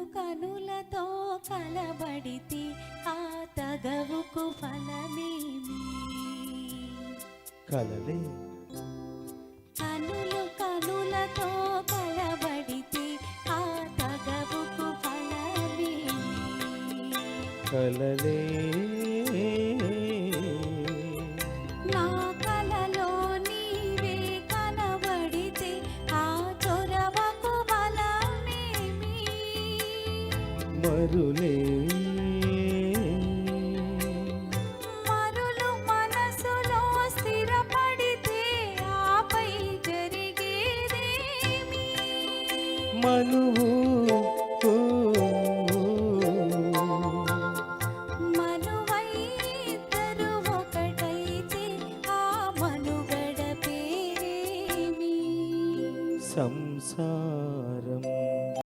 కనులతో కలబడితే ఆ తగవుకు ఫలమేమి? కలలే కనులతో కలబడితే ఆ తగవుకు ఫలమేమి? కలలే నా కలలో నీవే కనబడితే ఆ చొరవకు బలమేమి? మరులే